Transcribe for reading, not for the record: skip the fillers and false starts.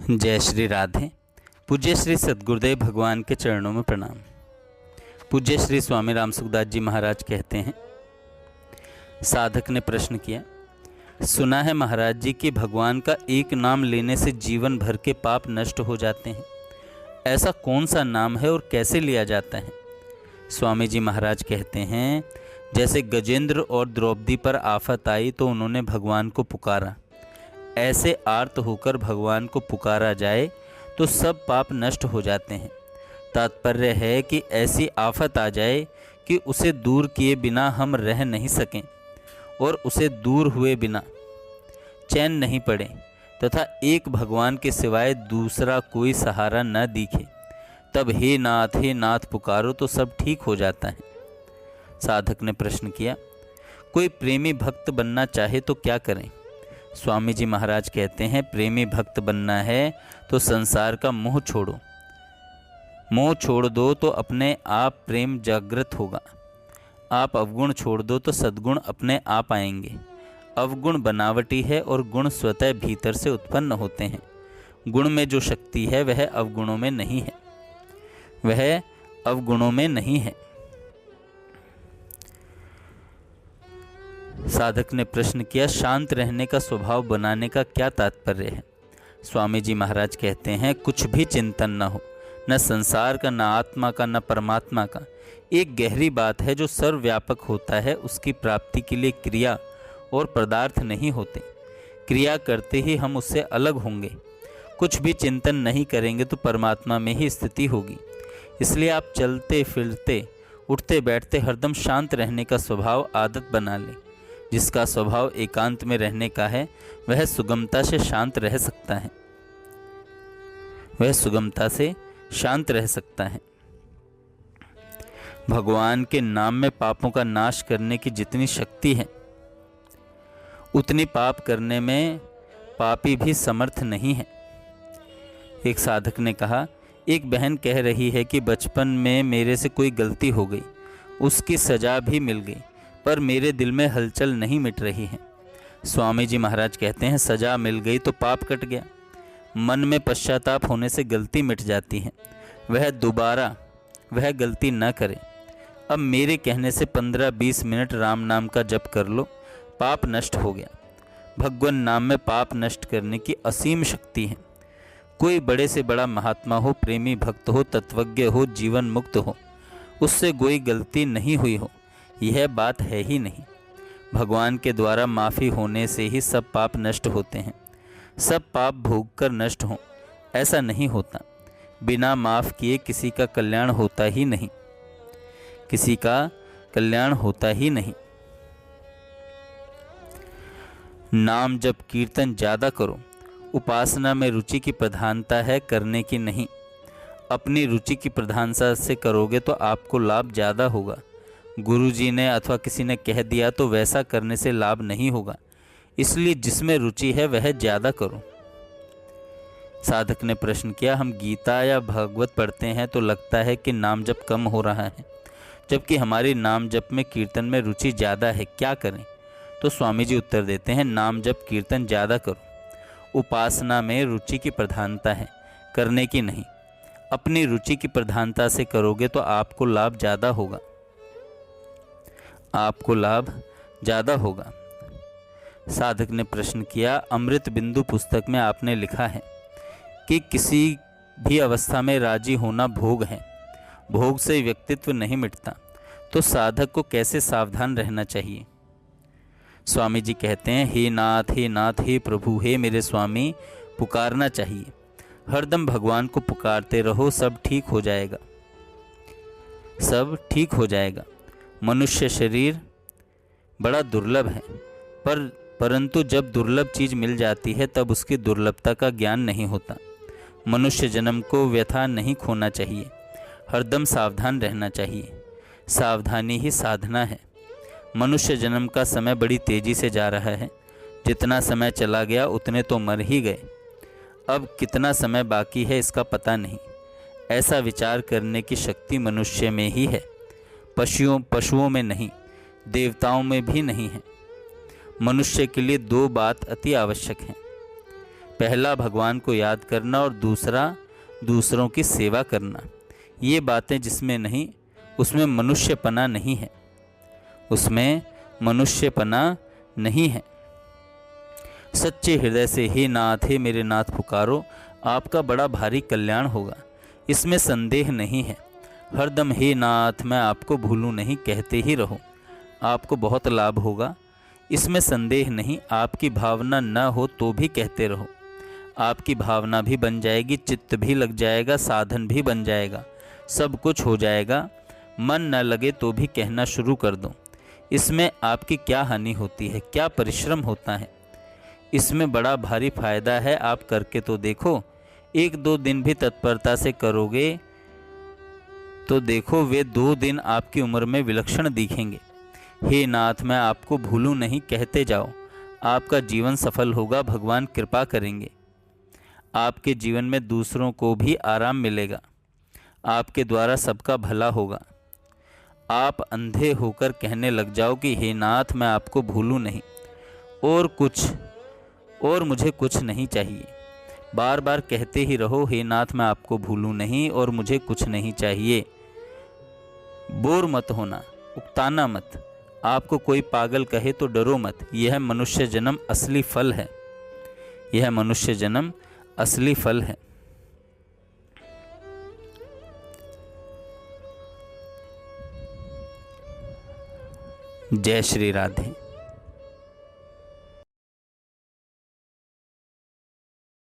जय श्री राधे। पूज्य श्री सद्गुरुदेव भगवान के चरणों में प्रणाम। पूज्य श्री स्वामी राम सुखदास जी महाराज कहते हैं, साधक ने प्रश्न किया, सुना है महाराज जी कि भगवान का एक नाम लेने से जीवन भर के पाप नष्ट हो जाते हैं। ऐसा कौन सा नाम है और कैसे लिया जाता है? स्वामी जी महाराज कहते हैं, जैसे गजेंद्र और द्रौपदी पर आफत आई तो उन्होंने भगवान को पुकारा, ऐसे आर्त होकर भगवान को पुकारा जाए तो सब पाप नष्ट हो जाते हैं। तात्पर्य है कि ऐसी आफत आ जाए कि उसे दूर किए बिना हम रह नहीं सकें और उसे दूर हुए बिना चैन नहीं पड़े तथा एक भगवान के सिवाय दूसरा कोई सहारा न दिखे, तब हे नाथ पुकारो तो सब ठीक हो जाता है। साधक ने प्रश्न किया, कोई प्रेमी भक्त बनना चाहे तो क्या करें? स्वामी जी महाराज कहते हैं, प्रेमी भक्त बनना है तो संसार का मोह छोड़ो। मोह छोड़ दो तो अपने आप प्रेम जागृत होगा। आप अवगुण छोड़ दो तो सद्गुण अपने आप आएंगे। अवगुण बनावटी है और गुण स्वतः भीतर से उत्पन्न होते हैं। गुण में जो शक्ति है वह अवगुणों में नहीं है, वह अवगुणों में नहीं है। साधक ने प्रश्न किया, शांत रहने का स्वभाव बनाने का क्या तात्पर्य है? स्वामी जी महाराज कहते हैं, कुछ भी चिंतन न हो, न संसार का, न आत्मा का, न परमात्मा का। एक गहरी बात है जो सर्वव्यापक होता है, उसकी प्राप्ति के लिए क्रिया और पदार्थ नहीं होते। क्रिया करते ही हम उससे अलग होंगे। कुछ भी चिंतन नहीं करेंगे तो परमात्मा में ही स्थिति होगी। इसलिए आप चलते फिरते उठते बैठते हरदम शांत रहने का स्वभाव आदत बना लें। जिसका स्वभाव एकांत में रहने का है वह सुगमता से शांत रह सकता है, वह सुगमता से शांत रह सकता है। भगवान के नाम में पापों का नाश करने की जितनी शक्ति है उतनी पाप करने में पापी भी समर्थ नहीं है। एक साधक ने कहा, एक बहन कह रही है कि बचपन में मेरे से कोई गलती हो गई, उसकी सजा भी मिल गई, पर मेरे दिल में हलचल नहीं मिट रही है। स्वामी जी महाराज कहते हैं, सजा मिल गई तो पाप कट गया। मन में पश्चाताप होने से गलती मिट जाती है, वह दोबारा वह गलती न करे। अब मेरे कहने से 15-20 मिनट राम नाम का जप कर लो, पाप नष्ट हो गया। भगवान नाम में पाप नष्ट करने की असीम शक्ति है। कोई बड़े से बड़ा महात्मा हो, प्रेमी भक्त हो, तत्वज्ञ हो, जीवन मुक्त हो, उससे कोई गलती नहीं हुई हो, यह बात है ही नहीं। भगवान के द्वारा माफ़ी होने से ही सब पाप नष्ट होते हैं। सब पाप भोग कर नष्ट हों, ऐसा नहीं होता। बिना माफ़ किए किसी का कल्याण होता ही नहीं, किसी का कल्याण होता ही नहीं। नाम जप कीर्तन ज़्यादा करो। उपासना में रुचि की प्रधानता है, करने की नहीं। अपनी रुचि की प्रधानता से करोगे तो आपको लाभ ज़्यादा होगा। गुरुजी ने अथवा किसी ने कह दिया तो वैसा करने से लाभ नहीं होगा। इसलिए जिसमें रुचि है वह ज़्यादा करो। साधक ने प्रश्न किया, हम गीता या भागवत पढ़ते हैं तो लगता है कि नाम जप कम हो रहा है, जबकि हमारी नाम जप में कीर्तन में रुचि ज़्यादा है, क्या करें? तो स्वामी जी उत्तर देते हैं, नाम जप कीर्तन ज़्यादा करो। उपासना में रुचि की प्रधानता है, करने की नहीं। अपनी रुचि की प्रधानता से करोगे तो आपको लाभ ज़्यादा होगा, आपको लाभ ज़्यादा होगा। साधक ने प्रश्न किया, अमृत बिंदु पुस्तक में आपने लिखा है कि किसी भी अवस्था में राजी होना भोग है, भोग से व्यक्तित्व नहीं मिटता, तो साधक को कैसे सावधान रहना चाहिए? स्वामी जी कहते हैं, हे नाथ, हे प्रभु, हे मेरे स्वामी, पुकारना चाहिए। हरदम भगवान को पुकारते रहो, सब ठीक हो जाएगा, सब ठीक हो जाएगा। मनुष्य शरीर बड़ा दुर्लभ है, परंतु जब दुर्लभ चीज़ मिल जाती है तब उसकी दुर्लभता का ज्ञान नहीं होता। मनुष्य जन्म को व्यथा नहीं खोना चाहिए, हरदम सावधान रहना चाहिए। सावधानी ही साधना है। मनुष्य जन्म का समय बड़ी तेज़ी से जा रहा है। जितना समय चला गया उतने तो मर ही गए, अब कितना समय बाकी है इसका पता नहीं। ऐसा विचार करने की शक्ति मनुष्य में ही है, पशुओं में नहीं, देवताओं में भी नहीं है। मनुष्य के लिए दो बात अति आवश्यक हैं। पहला भगवान को याद करना और दूसरा दूसरों की सेवा करना। ये बातें जिसमें नहीं, उसमें मनुष्यपना नहीं है, उसमें मनुष्यपना नहीं है। सच्चे हृदय से हे नाथ, हे मेरे नाथ पुकारो, आपका बड़ा भारी कल्याण होगा, इसमें संदेह नहीं है। हरदम हे नाथ मैं आपको भूलूं नहीं कहते ही रहो, आपको बहुत लाभ होगा, इसमें संदेह नहीं। आपकी भावना न हो तो भी कहते रहो, आपकी भावना भी बन जाएगी, चित्त भी लग जाएगा, साधन भी बन जाएगा, सब कुछ हो जाएगा। मन न लगे तो भी कहना शुरू कर दो। इसमें आपकी क्या हानि होती है, क्या परिश्रम होता है, इसमें बड़ा भारी फायदा है। आप करके तो देखो, 1-2 दिन भी तत्परता से करोगे तो देखो वे 2 दिन आपकी उम्र में विलक्षण दिखेंगे। हे नाथ मैं आपको भूलूं नहीं कहते जाओ, आपका जीवन सफल होगा, भगवान कृपा करेंगे। आपके जीवन में दूसरों को भी आराम मिलेगा, आपके द्वारा सबका भला होगा। आप अंधे होकर कहने लग जाओ कि हे नाथ मैं आपको भूलूं नहीं, और मुझे कुछ नहीं चाहिए। बार बार कहते ही रहो, हे नाथ मैं आपको भूलूं नहीं और मुझे कुछ नहीं चाहिए। बोर मत होना, उकताना मत। आपको कोई पागल कहे तो डरो मत, यह मनुष्य जन्म असली फल है, यह मनुष्य जन्म असली फल है। जय श्री राधे।